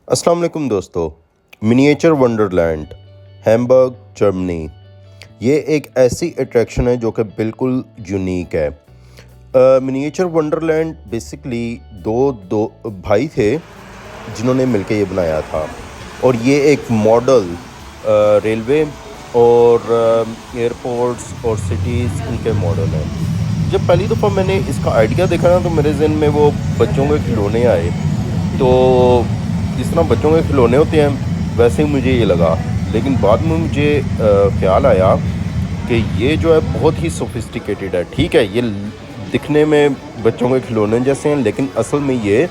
अस्सलाम वालेकुम दोस्तों। मिनिएचर वंडरलैंड हैम्बर्ग जर्मनी, ये एक ऐसी अट्रैक्शन है जो कि बिल्कुल यूनिक है। मिनिएचर वंडरलैंड बेसिकली दो दो भाई थे जिन्होंने मिलके ये बनाया था। और ये एक मॉडल रेलवे और एयरपोर्ट्स और सिटीज़ इनके मॉडल हैं। जब पहली दफ़ा मैंने इसका आइडिया देखा ना तो मेरे जहन में वो बच्चों के खिलौने आए। तो जिस तरह बच्चों के खिलौने होते हैं वैसे ही मुझे ये लगा, लेकिन बाद में मुझे ख़्याल आया कि ये जो है बहुत ही सोफिस्टिकेटेड है। ठीक है, ये दिखने में बच्चों के खिलौने जैसे हैं, लेकिन असल में ये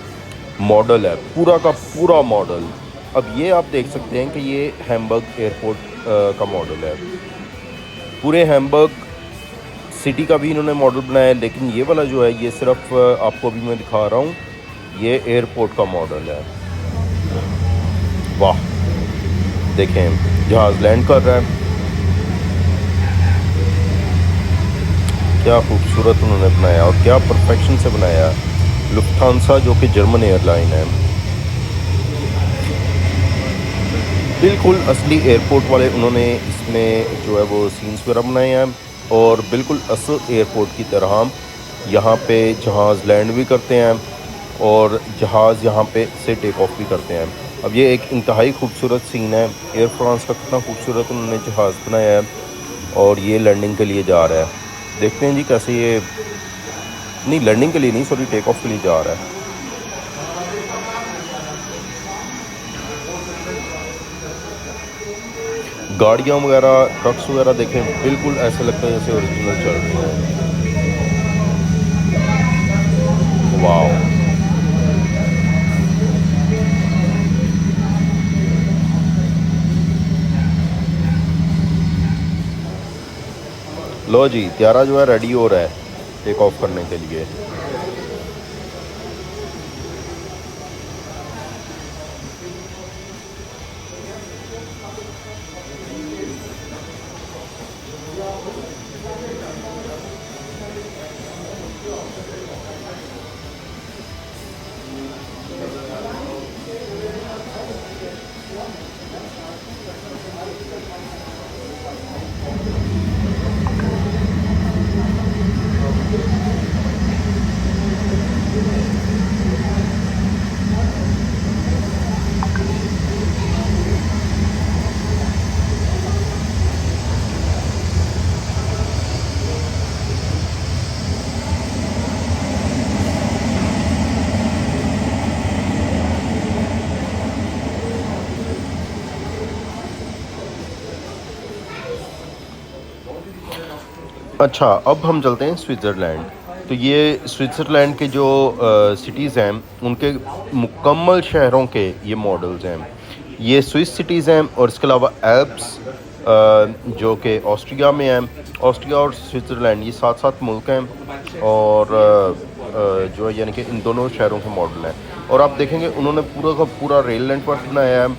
मॉडल है, पूरा का पूरा मॉडल। अब ये आप देख सकते हैं कि ये हैम्बर्ग एयरपोर्ट का मॉडल है। पूरे हैम्बर्ग सिटी का भी इन्होंने मॉडल बनाया है, लेकिन ये वाला जो है ये सिर्फ आपको अभी मैं दिखा रहा हूँ, ये एयरपोर्ट का मॉडल है। वाह, देखें जहाज़ लैंड कर रहा है, क्या खूबसूरत उन्होंने बनाया और क्या परफेक्शन से बनाया। लुफ्थांसा जो कि जर्मन एयरलाइन है, बिल्कुल असली एयरपोर्ट वाले उन्होंने इसमें जो है वो सीन्स वगैरह बनाए हैं और बिल्कुल असल एयरपोर्ट की तरह यहाँ पे जहाज़ लैंड भी करते हैं और जहाज़ यहाँ पे से टेक ऑफ भी करते हैं। अब ये एक इंतहाई खूबसूरत सीन है। एयर फ्रांस का कितना खूबसूरत उन्होंने जहाज़ बनाया है और ये लैंडिंग के लिए जा रहा है। देखते हैं जी कैसे ये, नहीं लैंडिंग के लिए नहीं, सॉरी, टेक ऑफ के लिए जा रहा है। गाड़ियाँ वगैरह, ट्रक्स वगैरह देखें, बिल्कुल ऐसे लगता है जैसे ओरिजिनल चल रही हैं। वाह, लो जी, त्यारा जो है रेडी हो रहा है टेक ऑफ करने के लिए। अच्छा, अब हम चलते हैं स्विट्ज़रलैंड। तो ये स्विट्ज़रलैंड के जो सिटीज़ हैं उनके मुकम्मल शहरों के ये मॉडल्स हैं। ये स्विस सिटीज़ हैं और इसके अलावा एल्प्स जो कि ऑस्ट्रिया में हैं। ऑस्ट्रिया और स्विट्ज़रलैंड ये साथ साथ मुल्क हैं और जो है यानी कि इन दोनों शहरों के मॉडल हैं। और आप देखेंगे उन्होंने पूरा का पूरा रेल नेटवर्क बनाया है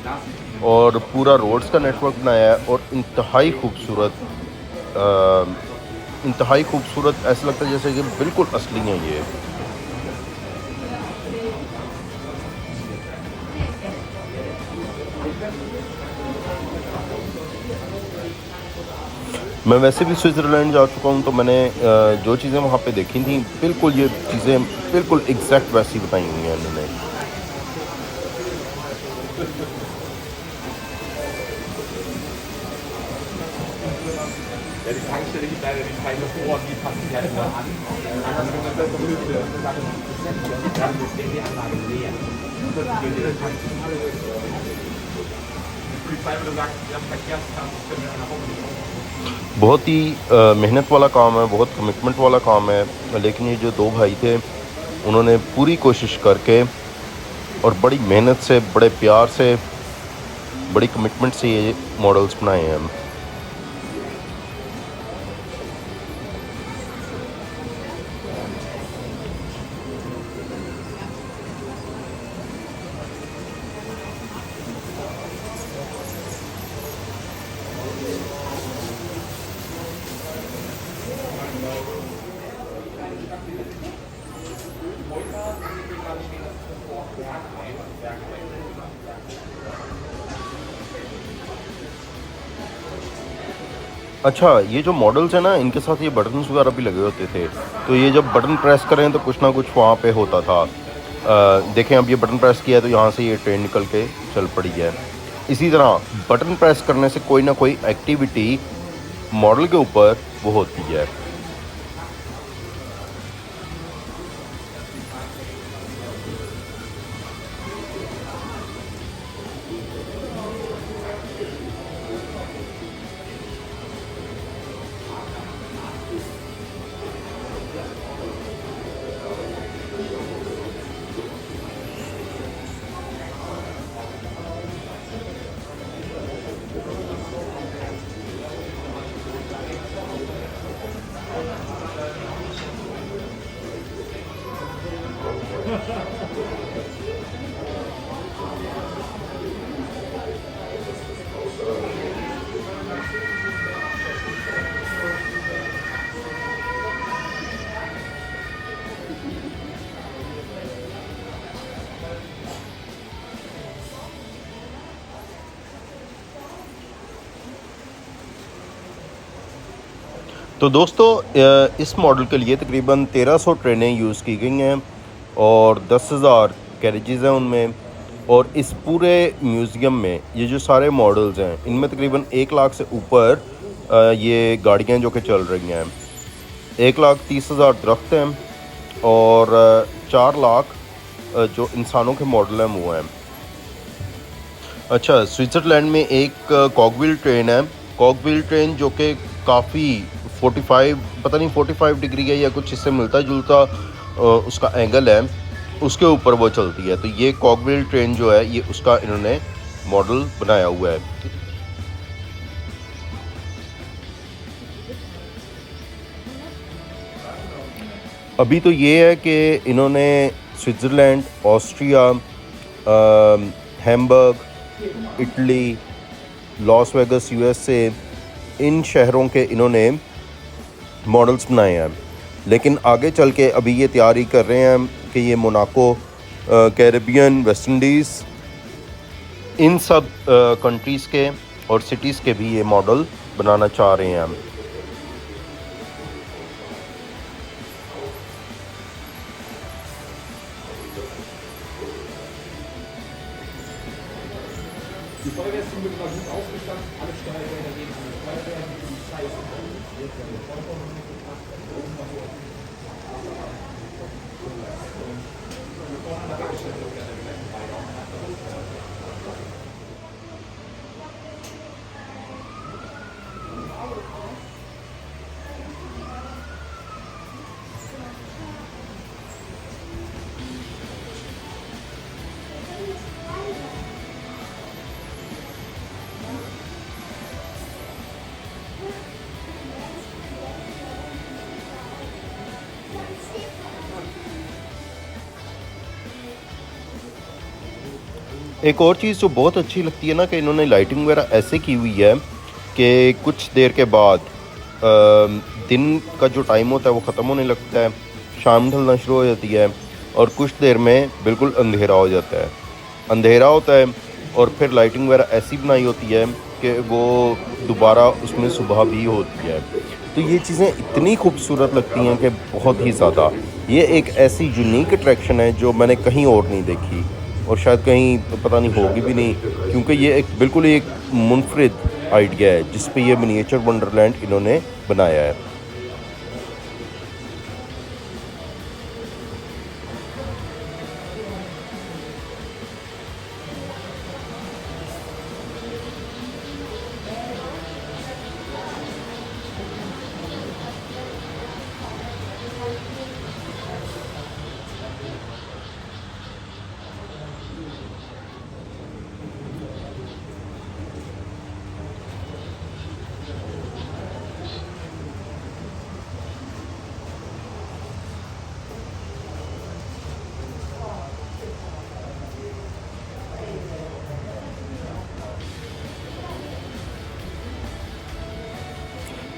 और पूरा रोड्स का नेटवर्क बनाया है और इंतहाई खूबसूरत, ऐसा लगता है जैसे कि बिल्कुल असली है ये। मैं वैसे भी स्विट्ज़रलैंड जा चुका हूँ, तो मैंने जो चीज़ें वहाँ पे देखी थी बिल्कुल ये चीज़ें बिल्कुल एग्जैक्ट वैसी बताई हुई हैं इन्होंने। Ja, die Tankstelle gibt leider den Preis vor, die passen sich halt nur an. Das ist die Anlage leer. Die Polizei würde sagen, wir haben Verkehrskampf, das können wir in einer Woche nicht machen. बहुत ही मेहनत वाला काम है, बहुत commitment वाला काम है, लेकिन ये जो दो भाई थे उन्होंने पूरी कोशिश करके और बड़ी मेहनत से, बड़े प्यार से, बड़ी कमिटमेंट से ये मॉडल्स बनाए हैं। अच्छा, ये जो मॉडल्स हैं ना, इनके साथ ये बटन्स वगैरह भी लगे होते थे, तो ये जब बटन प्रेस करें तो कुछ ना कुछ वहाँ पे होता था। देखें, अब ये बटन प्रेस किया है तो यहाँ से ये ट्रेन निकल के चल पड़ी है। इसी तरह बटन प्रेस करने से कोई ना कोई एक्टिविटी मॉडल के ऊपर वो होती है। तो दोस्तों, इस मॉडल के लिए तकरीबन 1300 ट्रेनें यूज़ की गई हैं और 10,000 कैरेजेस हैं उनमें। और इस पूरे म्यूज़ियम में ये जो सारे मॉडल्स हैं, इनमें तकरीबन 1 लाख से ऊपर ये गाड़ियाँ जो कि चल रही हैं। 1,30,000 दरख्त हैं और 4 लाख जो इंसानों के मॉडल हैं वो हैं। अच्छा, स्विट्ज़रलैंड में एक कॉगविल ट्रेन है। कॉगविल ट्रेन जो कि काफ़ी 45, पता नहीं 45 डिग्री है या कुछ इससे मिलता जुलता उसका एंगल है, उसके ऊपर वो चलती है। तो ये कॉगविल ट्रेन जो है, ये उसका इन्होंने मॉडल बनाया हुआ है। अभी तो ये है कि इन्होंने Switzerland, Austria, Hamburg, Italy, Las Vegas USA, इन शहरों के इन्होंने मॉडल्स बनाए हैं। लेकिन आगे चल के अभी ये तैयारी कर रहे हैं कि ये मोनाको, कैरेबियन, वेस्ट इंडीज़, इन सब कंट्रीज़ के और सिटीज़ के भी ये मॉडल बनाना चाह रहे हैं। Die Feuerwehr sind immer gut ausgestattet, alle Steuergelder gehen an die Feuerwehr, die Polizei ist organisiert, wir haben eine Vollkommen mitgebracht, da oben noch so. Wir brauchen eine Werkstatt, das gerne gleich dabei. एक और चीज़ जो बहुत अच्छी लगती है ना, कि इन्होंने लाइटिंग वगैरह ऐसे की हुई है कि कुछ देर के बाद दिन का जो टाइम होता है वो ख़त्म होने लगता है, शाम ढलना शुरू हो जाती है और कुछ देर में बिल्कुल अंधेरा हो जाता है। अंधेरा होता है और फिर लाइटिंग वगैरह ऐसी बनाई होती है कि वो दोबारा उसमें सुबह भी होती है। तो ये चीज़ें इतनी खूबसूरत लगती हैं कि बहुत ही ज़्यादा। ये एक ऐसी यूनिक अट्रैक्शन है जो मैंने कहीं और नहीं देखी और शायद कहीं पता नहीं होगी भी नहीं, क्योंकि ये एक बिल्कुल एक मुनफरिद आइडिया है जिस पे ये मिनिएचर वंडरलैंड इन्होंने बनाया है।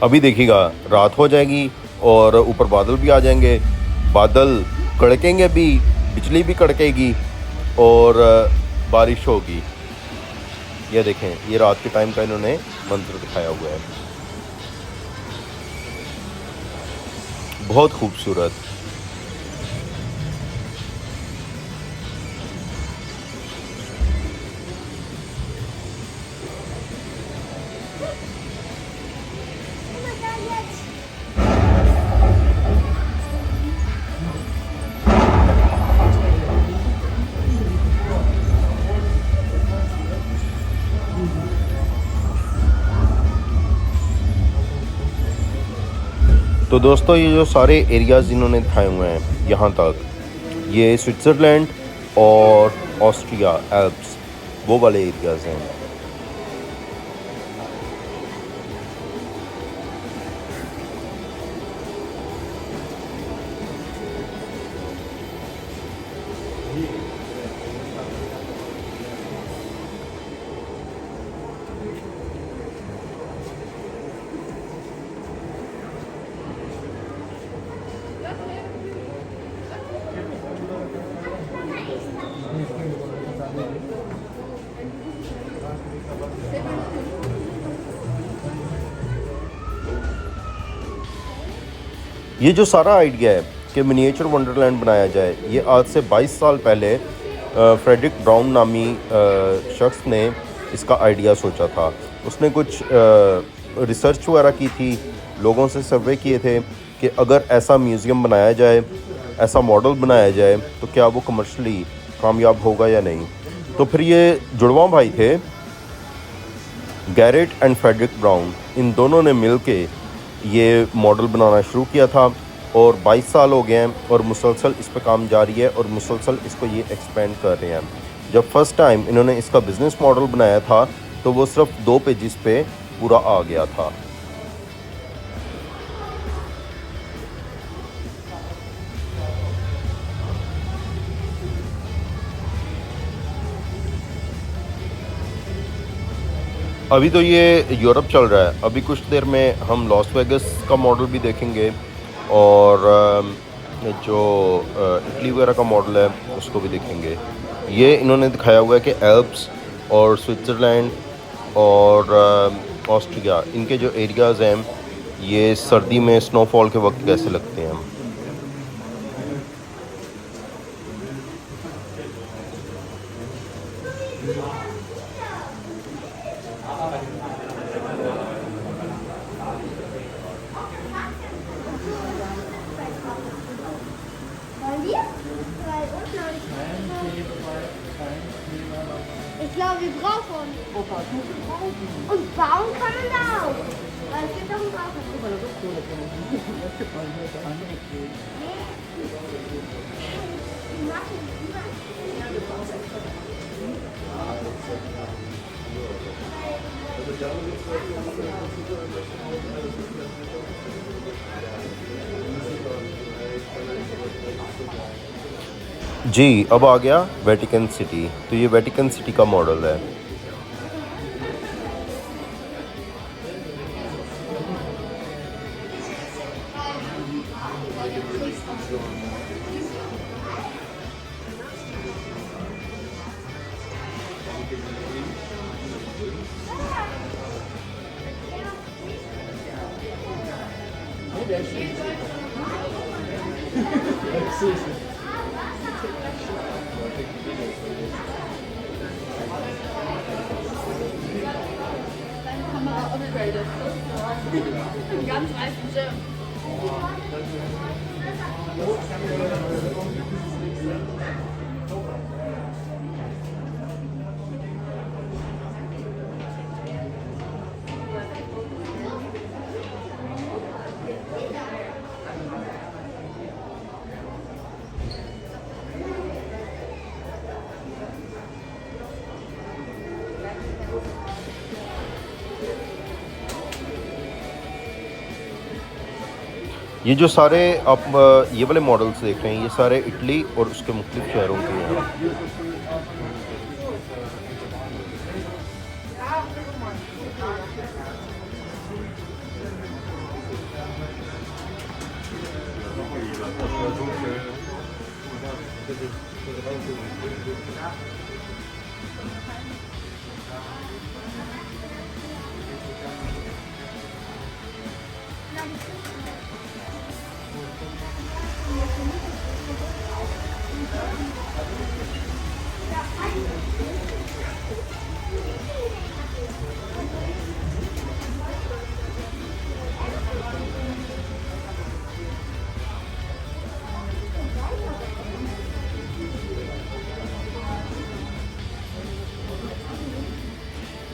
अभी देखिएगा, रात हो जाएगी और ऊपर बादल भी आ जाएंगे, बादल कड़केंगे भी, बिजली भी कड़केगी और बारिश होगी। ये देखें, ये रात के टाइम का इन्होंने मंजर दिखाया हुआ है। बहुत खूबसूरत। तो दोस्तों ये जो सारे एरियाज़ इन्होंने दिखाए हुए हैं यहाँ तक, ये स्विट्ज़रलैंड और ऑस्ट्रिया एल्प्स वो वाले एरियाज़ हैं। ये जो सारा आइडिया है कि मिनिएचर वंडरलैंड बनाया जाए, ये आज से 22 साल पहले फ्रेडरिक ब्राउन नामी शख्स ने इसका आइडिया सोचा था। उसने कुछ रिसर्च वगैरह की थी, लोगों से सर्वे किए थे कि अगर ऐसा म्यूज़ियम बनाया जाए, ऐसा मॉडल बनाया जाए तो क्या वो कमर्शली कामयाब होगा या नहीं। तो फिर ये जुड़वा भाई थे, गैरेट एंड फ्रेडरिक ब्राउन, इन दोनों ने मिल के ये मॉडल बनाना शुरू किया था और 22 साल हो गए हैं और मुसलसल इस पे काम जारी है और मुसलसल इसको ये एक्सपेंड कर रहे हैं। जब फर्स्ट टाइम इन्होंने इसका बिज़नेस मॉडल बनाया था तो वो सिर्फ 2 पेजेस पे पूरा आ गया था। अभी तो ये यूरोप चल रहा है, अभी कुछ देर में हम लॉस वेगस का मॉडल भी देखेंगे और जो इटली वगैरह का मॉडल है उसको भी देखेंगे। ये इन्होंने दिखाया हुआ है कि एल्प्स और स्विट्ज़रलैंड और ऑस्ट्रिया, इनके जो एरियाज़ हैं ये सर्दी में स्नोफॉल के वक्त कैसे लगते हैं। Wollen wir? Weil unten habe ich glaube, wir brauchen. Und bauen kann man da auch. Weil es gibt auch einen Baukasten. जी, अब आ गया वेटिकन सिटी। तो ये वेटिकन सिटी का मॉडल है। Kamera upgradet. Einen ganz weißen Schirm. ये जो सारे आप ये वाले मॉडल्स देख रहे हैं, ये सारे इटली और उसके मुख्तलिफ शहरों के हैं।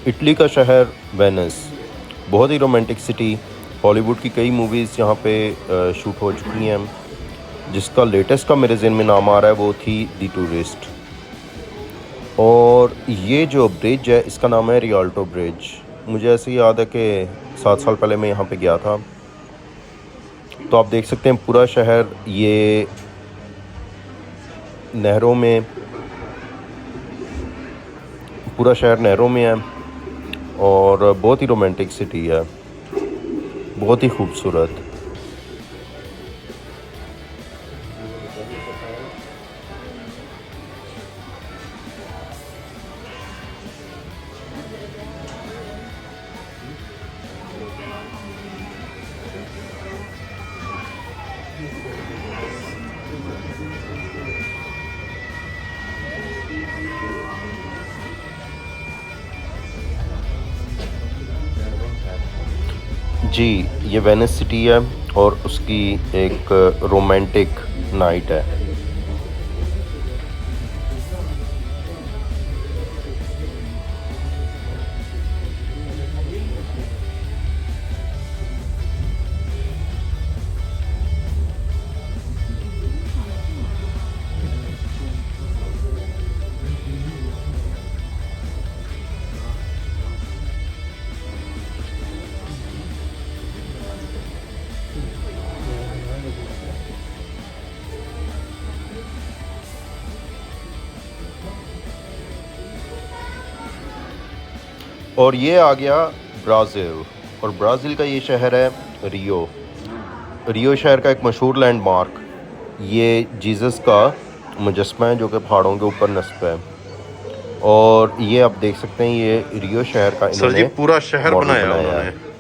इटली का शहर वेनिस, बहुत ही रोमांटिक सिटी। हॉलीवुड की कई मूवीज़ यहाँ पे शूट हो चुकी हैं, जिसका लेटेस्ट का मेरे ज़हन में नाम आ रहा है वो थी दी टूरिस्ट। और ये जो ब्रिज है इसका नाम है रियाल्टो ब्रिज। मुझे ऐसे ही याद है कि 7 साल पहले मैं यहाँ पे गया था। तो आप देख सकते हैं पूरा शहर ये नहरों में, पूरा शहर नहरों में है और बहुत ही रोमांटिक सिटी है, बहुत ही खूबसूरत। जी, ये वेनिस सिटी है और उसकी एक रोमांटिक नाइट है। और ये आ गया ब्राज़ील, और ब्राज़ील का ये शहर है रियो। रियो शहर का एक मशहूर लैंडमार्क ये जीसस का मुजस्मा है जो कि पहाड़ों के ऊपर नस्ब है। और ये आप देख सकते हैं ये रियो शहर का सर जी इन्होंने पूरा शहर मॉडल बनाया है। उन्होंने।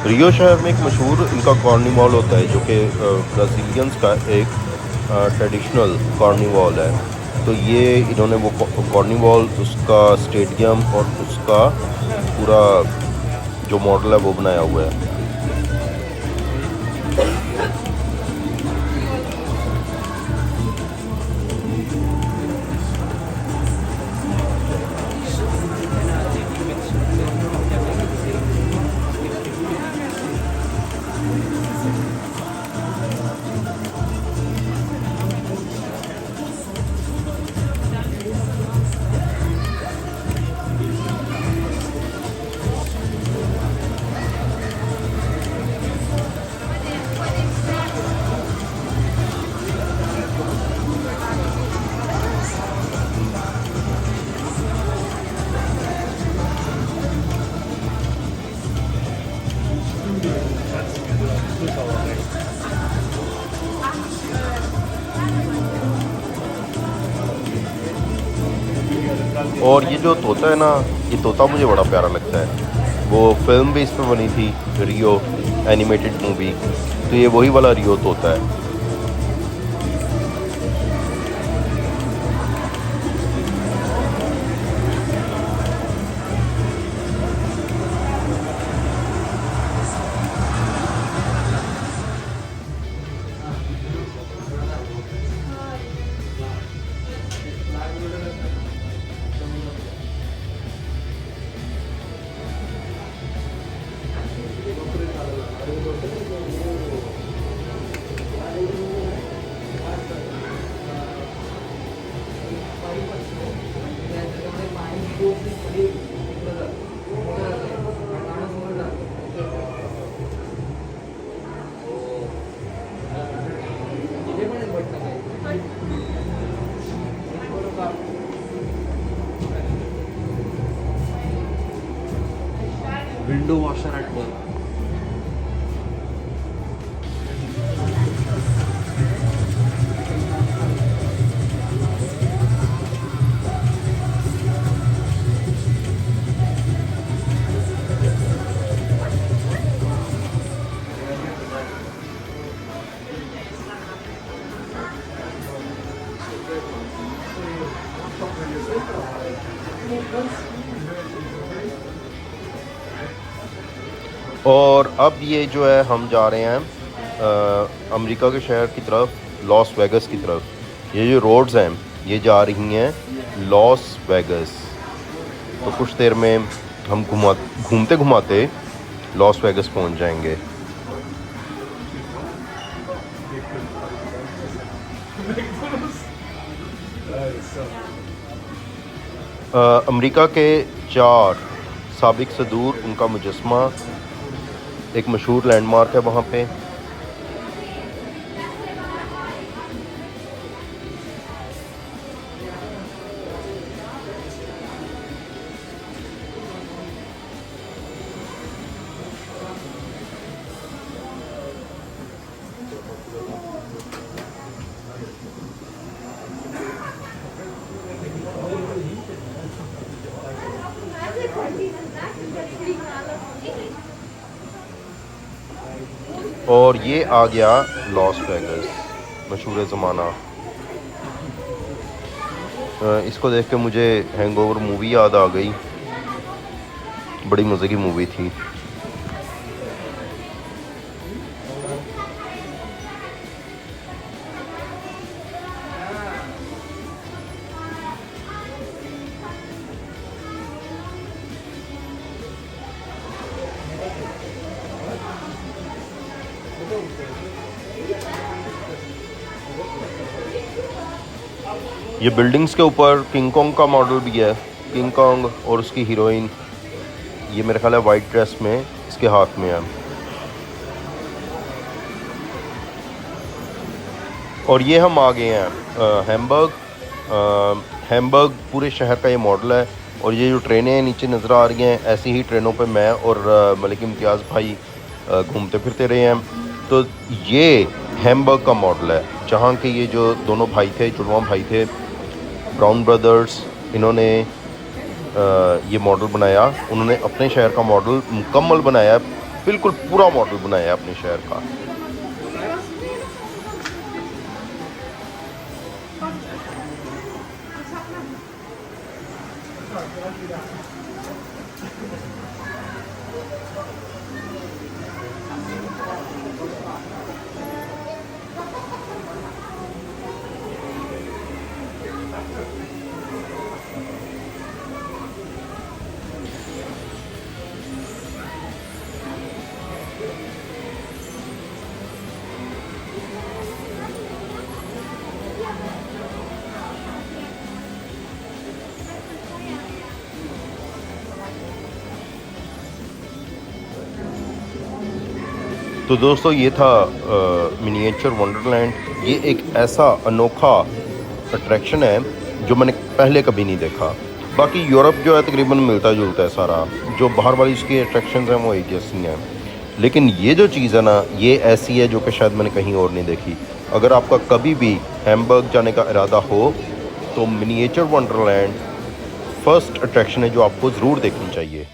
रियो शहर में एक मशहूर इनका कार्निवाल होता है जो कि ब्राज़ीलियंस का एक ट्रेडिशनल कार्निवाल है। तो ये इन्होंने वो कार्निवाल, उसका स्टेडियम और उसका पूरा जो मॉडल है वो बनाया हुआ है। और ये जो तोता है ना, ये तोता मुझे बड़ा प्यारा लगता है। वो फिल्म भी इस पर बनी थी, रियो एनिमेटेड मूवी, तो ये वही वाला रियो तोता है। Window washer at work. और अब ये जो है हम जा रहे हैं अमेरिका के शहर की तरफ, लॉस वेगस की तरफ। ये जो रोड्स हैं ये जा रही हैं लॉस वेगस। तो कुछ देर में हम घूमते घुमाते लॉस वेगस पहुंच जाएंगे। अमेरिका के 4 साबिक सदूर, उनका मुजस्मा एक मशहूर लैंडमार्क है वहाँ पे। और ये आ गया लॉस वेगस, मशहूर ज़माना। इसको देख के मुझे हैंगओवर मूवी याद आ गई, बड़ी मज़े की मूवी थी। ये बिल्डिंग्स के ऊपर किंग कॉन्ग का मॉडल भी है। किंग कॉन्ग और उसकी हीरोइन, ये मेरे ख्याल है वाइट ड्रेस में इसके हाथ में है। और ये हम आ गए हैं हैम्बर्ग। हैम्बर्ग पूरे शहर का ये मॉडल है। और ये जो ट्रेनें नीचे नज़र आ रही हैं, ऐसी ही ट्रेनों पे मैं और मलिक इम्तियाज़ भाई घूमते फिरते रहे हैं। तो ये हैम्बर्ग का मॉडल है, जहाँ के ये जो दोनों भाई थे, जुड़वा भाई थे, ब्राउन ब्रदर्स, इन्होंने ये मॉडल बनाया। उन्होंने अपने शहर का मॉडल मुकम्मल बनाया, बिल्कुल पूरा मॉडल बनाया अपने शहर का। तो दोस्तों ये था मिनिएचर वंडरलैंड। ये एक ऐसा अनोखा अट्रैक्शन है जो मैंने पहले कभी नहीं देखा। बाकी यूरोप जो है तकरीबन मिलता जुलता है सारा, जो बाहर वाली इसकी अट्रैक्शंस हैं वो एक जैसी हैं। लेकिन ये जो चीज़ है ना, ये ऐसी है जो कि शायद मैंने कहीं और नहीं देखी। अगर आपका कभी भी हैम्बर्ग जाने का इरादा हो तो मिनिएचर वंडरलैंड फर्स्ट अट्रैक्शन है जो आपको ज़रूर देखनी चाहिए।